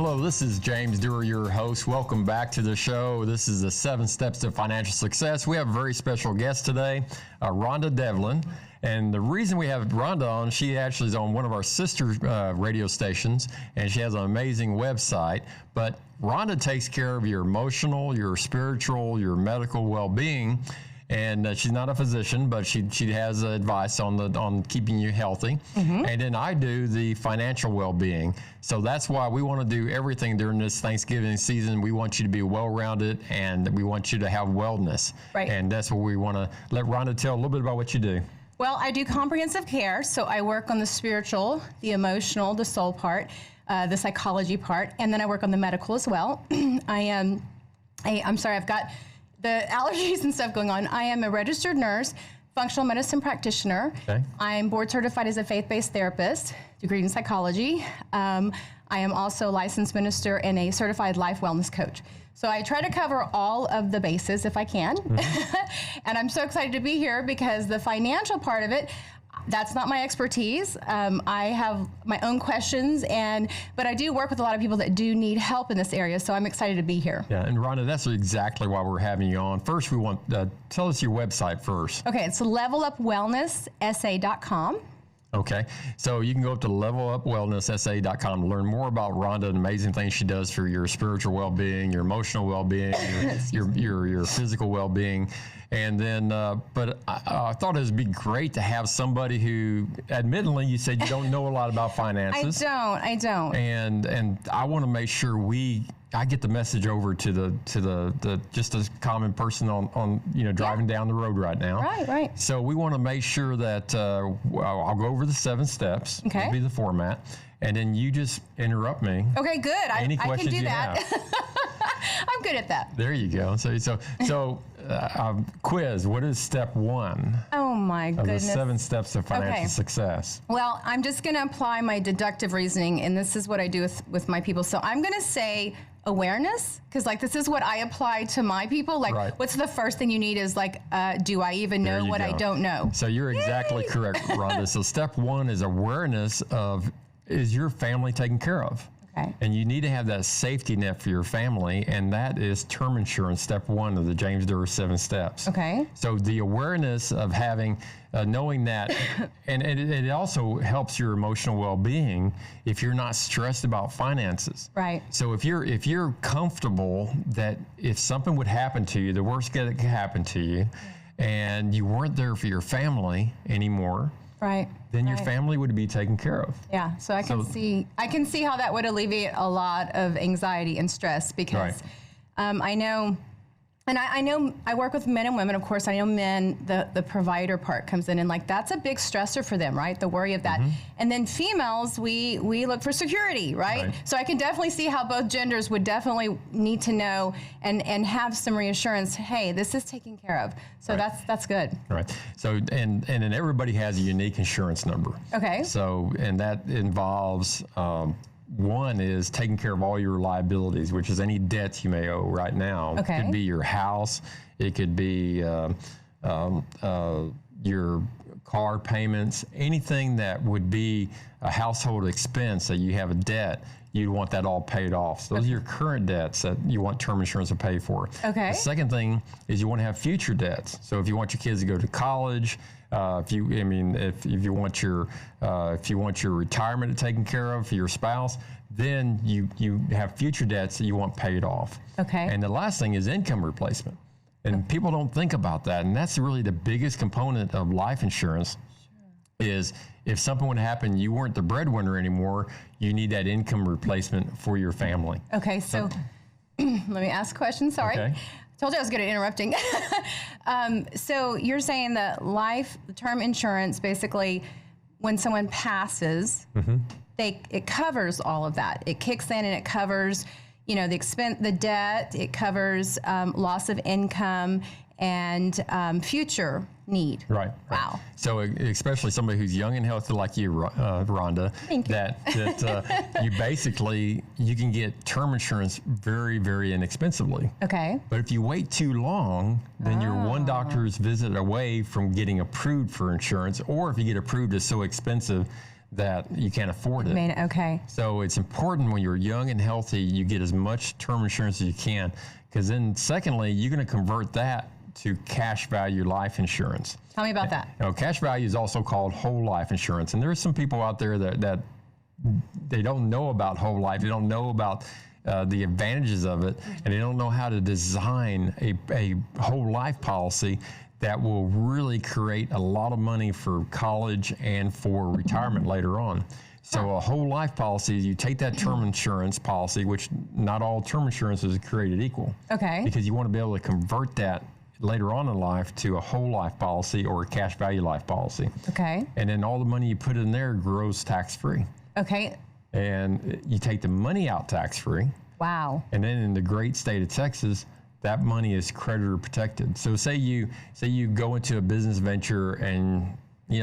Hello, this is James Duerr, your host. Welcome back to the show. This is the 7 Steps to Financial Success. We have a very special guest today, Rhonda Devlin. And the reason we have Rhonda on, she actually is on one of our sister radio stations, and she has an amazing website. But Rhonda takes care of your emotional, your spiritual, your medical well-being. And she's not a physician, but she has advice on keeping you healthy. Mm-hmm. And then I do the financial well-being. So that's why we want to do everything during this Thanksgiving season. We want you to be well-rounded, and we want you to have wellness. Right. And that's what we want to let Rhonda tell a little bit about what you do. Well, I do comprehensive care. So I work on the spiritual, the emotional, the soul part, the psychology part, and then I work on the medical as well. I'm sorry, I've got the allergies and stuff going on. I am a registered nurse, functional medicine practitioner. Okay. I'm board certified as a faith-based therapist, degree in psychology. I am also a licensed minister and a certified life wellness coach. So I try to cover all of the bases if I can. Mm-hmm. And I'm so excited to be here because the financial part of it, that's not my expertise. I have my own questions, but I do work with a lot of people that do need help in this area, so I'm excited to be here. Yeah, and Rhonda, that's exactly why we're having you on. First, we want tell us your website first. Okay, it's levelupwellnesssa.com. Okay, so you can go up to levelupwellnesssa.com to learn more about Rhonda and amazing things she does for your spiritual well-being, your emotional well-being, your physical well-being. And then, but I thought it would be great to have somebody who, admittedly, you said you don't know a lot about finances. I don't. And I want to make sure I get the message over to the just a common person on driving down the road right now. Right. So we want to make sure that I'll go over the 7 steps. Okay. That'll be the format, and then you just interrupt me. Okay, good. Any questions I can do you that. have. I'm good at that. There you go. So quiz. What is step 1? Oh my goodness. Of the 7 steps of financial success. Well, I'm just going to apply my deductive reasoning, and this is what I do with my people. So I'm going to say awareness, because this is what I apply to my people. What's the first thing you need is do I even know what I don't know? So you're exactly correct, Rhonda. So step 1 is awareness of, is your family taken care of? Okay. And you need to have that safety net for your family, and that is term insurance, step 1 of the James Duerr 7 steps. Okay. So the awareness of having, knowing that, and it also helps your emotional well-being if you're not stressed about finances. Right. So if you're comfortable that if something would happen to you, the worst that could happen to you, and you weren't there for your family anymore. Right. Then your family would be taken care of. Yeah. So I can see how that would alleviate a lot of anxiety and stress because I know. And I know I work with men and women, of course. I know men, the provider part comes in, and that's a big stressor for them, right? The worry of that. Mm-hmm. And then females, we look for security, right? So I can definitely see how both genders would definitely need to know and have some reassurance, hey, this is taken care of. So that's good. Right. So and then everybody has a unique insurance number. Okay. So, and that involves one is taking care of all your liabilities, which is any debts you may owe right now. Okay. It could be your house. It could be your car payments. Anything that would be a household expense that you have a debt, you'd want that all paid off. So those are your current debts that you want term insurance to pay for. Okay. The second thing is you want to have future debts. So if you want your kids to go to college, if you want your retirement taken care of for your spouse, then you have future debts that you want paid off. Okay. And the last thing is income replacement. And people don't think about that. And that's really the biggest component of life insurance. Is if something would happen, you weren't the breadwinner anymore, you need that income replacement for your family. Okay, so let me ask a question, sorry. Okay. Told you I was good at interrupting. So you're saying that term insurance, basically, when someone passes, mm-hmm. It covers all of that. It kicks in and it covers, the expense, the debt. It covers loss of income and future need. Right. Wow. So especially somebody who's young and healthy like you, Rhonda, you can get term insurance very, very inexpensively. Okay. But if you wait too long, then you're one doctor's visit away from getting approved for insurance, or if you get approved, it's so expensive that you can't afford it. Okay. So it's important when you're young and healthy, you get as much term insurance as you can, because then secondly, you're going to convert that to cash value life insurance. Tell me about that. Cash value is also called whole life insurance. And there are some people out there that they don't know about whole life. They don't know about the advantages of it, and they don't know how to design a whole life policy that will really create a lot of money for college and for retirement later on. So a whole life policy, you take that term insurance policy, which not all term insurance is created equal. Okay. Because you want to be able to convert that later on in life to a whole life policy or a cash value life policy. Okay. And then all the money you put in there grows tax-free. Okay. And you take the money out tax-free. Wow. And then in the great state of Texas, that money is creditor protected. So say you go into a business venture and,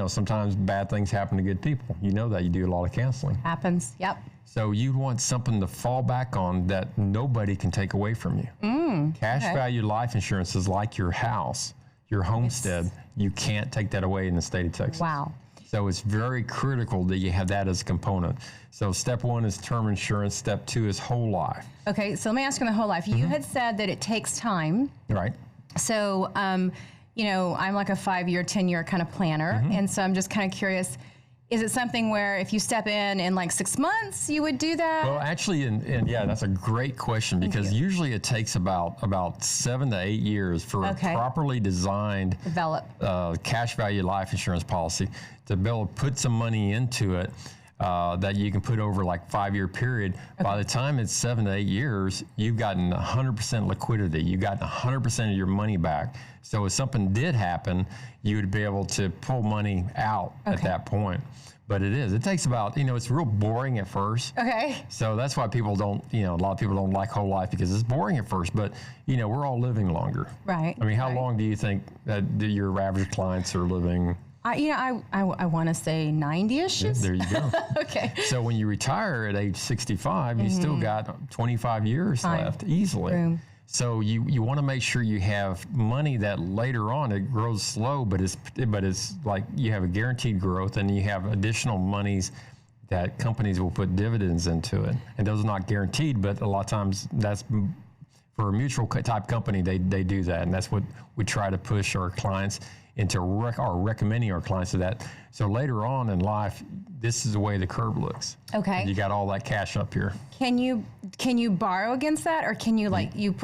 sometimes bad things happen to good people. You know that. You do a lot of counseling. Happens. Yep. So you want something to fall back on that nobody can take away from you. Cash value life insurance is like your house, your homestead. You can't take that away in the state of Texas. Wow. So it's very critical that you have that as a component. So step one is term insurance. Step two is whole life. Okay, so let me ask you on the whole life. You had said that it takes time. Right. So, I'm like a 5-year, 10-year kind of planner. And so I'm just kind of curious, is it something where if you step in like 6 months, you would do that? Well, actually, and yeah, that's a great question, because usually it takes about 7 to 8 years for a properly designed cash value life insurance policy to be able to put some money into it that you can put over like 5-year period. By the time it's 7 to 8 years, you've gotten 100% liquidity. You've gotten 100% of your money back. So if something did happen, you would be able to pull money out at that point. But it takes about, it's real boring at first. Okay. So that's why people don't, a lot of people don't like whole life, because it's boring at first, but we're all living longer. Right. I mean, how long do you think that your average clients are living? I want to say 90-ish. Yeah, there you go. Okay. So when you retire at age 65, you still got 25 years left easily. So you want to make sure you have money that later on it grows slow, but it's like you have a guaranteed growth, and you have additional monies that companies will put dividends into it. And those are not guaranteed, but a lot of times that's for a mutual type company, they do that. And that's what we try to push our clients into, or recommending our clients to that. So later on in life, this is the way the curve looks. Okay. And you got all that cash up here. Can you borrow against that, or can you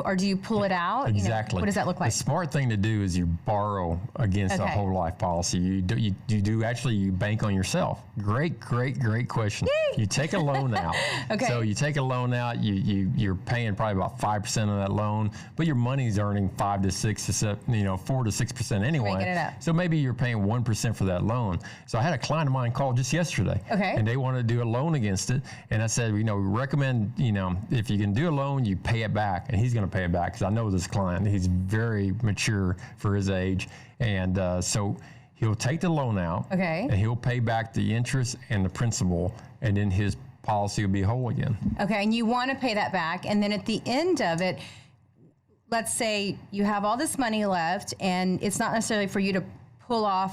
or do you pull it out? Exactly. What does that look like? The smart thing to do is you borrow against a whole life policy. You bank on yourself. Great question. Yay! You take a loan out. Okay. So you take a loan out. You're paying probably about 5% of that loan, but your money's earning 5 to 6 to 7, 4 to 6% anyway. Making it up. So maybe you're paying 1% for that loan. So I had a client of mine call just yesterday. Okay. And they want to do a loan against it, and I said, we recommend, if you can do a loan, you pay it back, and he's going to pay it back, because I know this client. He's very mature for his age, and so he'll take the loan out, and he'll pay back the interest and the principal, and then his policy will be whole again. Okay, and you want to pay that back, and then at the end of it, let's say you have all this money left, and it's not necessarily for you to pull out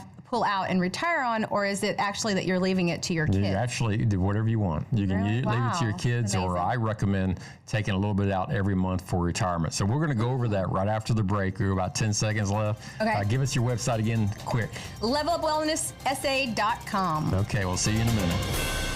and retire on, or is it actually that you're leaving it to your kids? You actually do whatever you want. You can leave it to your kids, or I recommend taking a little bit out every month for retirement. So we're going to go over that right after the break. We have about 10 seconds left. Okay. Give us your website again, quick. LevelUpWellnessSA.com. Okay, we'll see you in a minute.